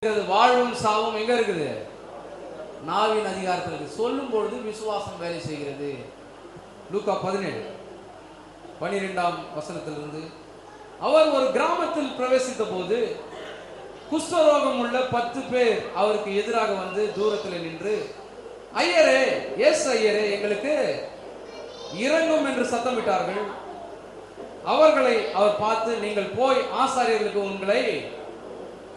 வாழும் சாவும் எங்க இருக்குது? நாவின் அதிகாரத்தில் இருக்கு. சொல்லும் பொழுது விசுவாசம் வேலை செய்கிறது. லூக்கா 17:12 வசனத்திலிருந்து, அவர் ஒரு கிராமத்தில் பிரவேசித்த போது குஷ்டரோகம் உள்ள 10 பேர் அவருக்கு எதிராக வந்து தூரத்தில் நின்று, ஐயரே, எஸ் ஐயரே, எங்களுக்கு இறங்கும் என்று சத்தமிட்டார்கள். அவர்களை அவர் பார்த்து, நீங்கள் போய் ஆசாரியர்களுக்கு உங்களை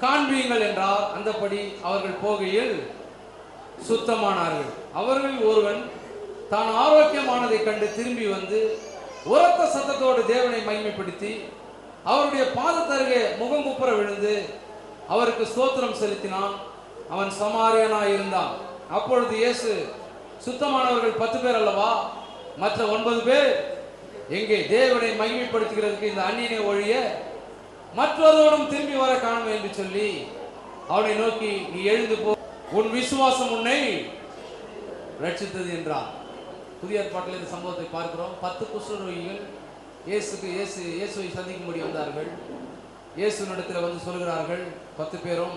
காண்பீங்கள் என்றார். அந்தபடி அவர்கள் போகையில் சுத்தமானார்கள். அவர்கள் ஒருவன் தான் ஆரோக்கியமானதை கண்டு திரும்பி வந்து உரத்த சத்தத்தோடு தேவனை மகிமைப்படுத்தி அவருடைய பாதத்தருகே முகங்குப்புற விழுந்து அவருக்கு ஸ்தோத்திரம் செலுத்தினான். அவன் சமாரியனாய் இருந்தான். அப்பொழுது இயேசு, சுத்தமானவர்கள் 10 பேர் அல்லவா, மற்ற 9 பேர் எங்கே? தேவனை மகிமைப்படுத்துகிறதுக்கு இந்த அந்நியனை ஒழிய மற்றொருவனும் திரும்பி வர காணும் என்று சொல்லி அவனை நோக்கி, நீ எழுந்து போ, உன் விசுவாசம் உன்னை ரட்சித்தது என்றார். புதிய ஏற்பாட்டில் இந்த சம்பவத்தை பார்க்கிறோம். 10 குஷ்டரோகிகள் இயேசுவை சந்திக்கும்படி வந்தார்கள். இயேசுவினிடத்தில் வந்து சொல்கிறார்கள் 10 பேரும்,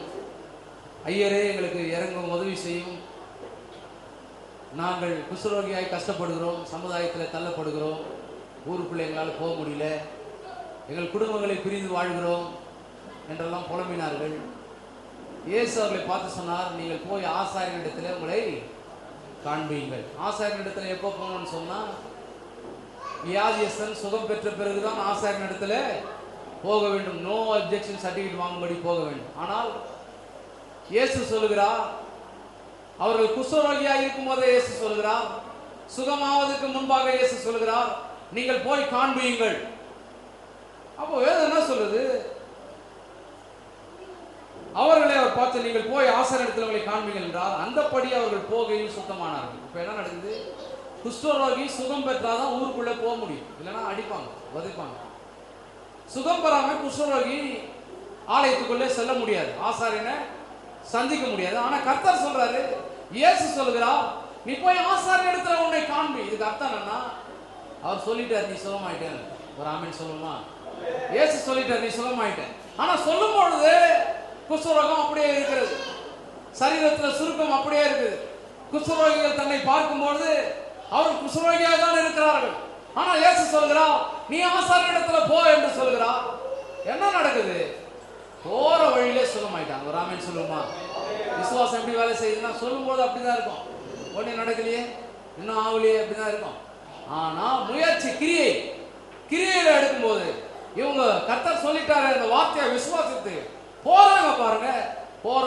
ஐயரே, எங்களுக்கு இறங்கும், உதவி செய்யும். நாங்கள் குஷ்டரோகியாய் கஷ்டப்படுகிறோம், சமுதாயத்தில் தள்ளப்படுகிறோம், ஊருக்குள்ளே எங்களால் போக முடியல, எங்கள் குடும்பங்களை பிரிந்து வாழ்கிறோம் என்றெல்லாம் புலம்பினார்கள். இயேசு அவர்களை பார்த்து சொன்னார், நீங்கள் போய் ஆசாரியனிடத்தில் உங்களை காண்பீங்கள். ஆசாரியனிடத்தில் எப்போ போகணும்னு சொன்னால், வியாதியஸ்தன் சுகம் பெற்ற பிறகுதான் ஆசாரியனிடத்தில் போக வேண்டும். நோ அப்ஜெக்ஷன் சர்டிஃபிகேட் வாங்கும்படி போக வேண்டும். ஆனால் இயேசு சொல்லுகிறார், அவர்கள் குஷ்டரோகியாக இருக்கும் போதே இயேசு சொல்லுகிறார், சுகமாவதற்கு முன்பாக இயேசு சொல்லுகிறார், நீங்கள் போய் காண்பீங்கள். அப்போ வேதம் என்ன சொல்லுது? அவர்களை அவர் பார்த்து, நீங்கள் போய் ஆசாரியனிடத்தில் உங்களை காண்பீங்கள் என்றார். அந்தபடி அவர்கள் போகையில் சுத்தமானார்கள். இப்போ என்ன நடக்குது? குஷ்டரோகி சுகம் பெற்றாதான் ஊருக்குள்ளே போக முடியும், இல்லைன்னா அடிப்பாங்க, வதைப்பாங்க. சுகம் பெறாம குஷ்டரோகி ஆலயத்துக்குள்ளே செல்ல முடியாது, ஆசாரியனை சந்திக்க முடியாது. ஆனா கர்த்தர் சொல்றாரு, இயேசு சொல்லுகிறார், நீ போய் ஆசாரியனிடத்தில் உன்னை காண்பி. இதுக்கு அர்த்தம் என்னன்னா, அவர் சொல்லிட்டார், நீ சுகமாயிட்டேன். ஒரு ஆமீன் சொல்லுமா? இயேசு சொல்லிட்டார், நீ சுகமாயிட்டேன். ஆனா சொல்லும் பொழுது குஷ்டரோகம் அப்படியே இருக்கிறது, சரீரத்தில் சுருக்கம் அப்படியே இருக்குது. குஷ்டரோகிகள் தன்னை பார்க்கும்போது அவர் குஷ்டரோகியாக தான் இருக்கிறார்கள். ஆனா இயேசு சொல்கிறார், நீ ஆசாரியனிடத்துல போ என்று சொல்கிறார். என்ன நடக்குது? போற வழியிலே சுகமாயிட்டாங்க. ஒரு ஆமீன் சொல்லுமா? விசுவாசம் எப்படி வேலை செய்யுதுன்னா, சொல்லும் போது அப்படிதான் இருக்கும், ஒண்ணு நடக்கலையே, இன்னும் ஆகலையே, அப்படிதான் இருக்கும். ஆனா முயற்சி, கிரியையில எடுக்கும்போது இவங்க கர்த்தர் சொல்லிட்டாரு அந்த வார்த்தையை விசுவாசித்து போறாங்க பாருங்க. போற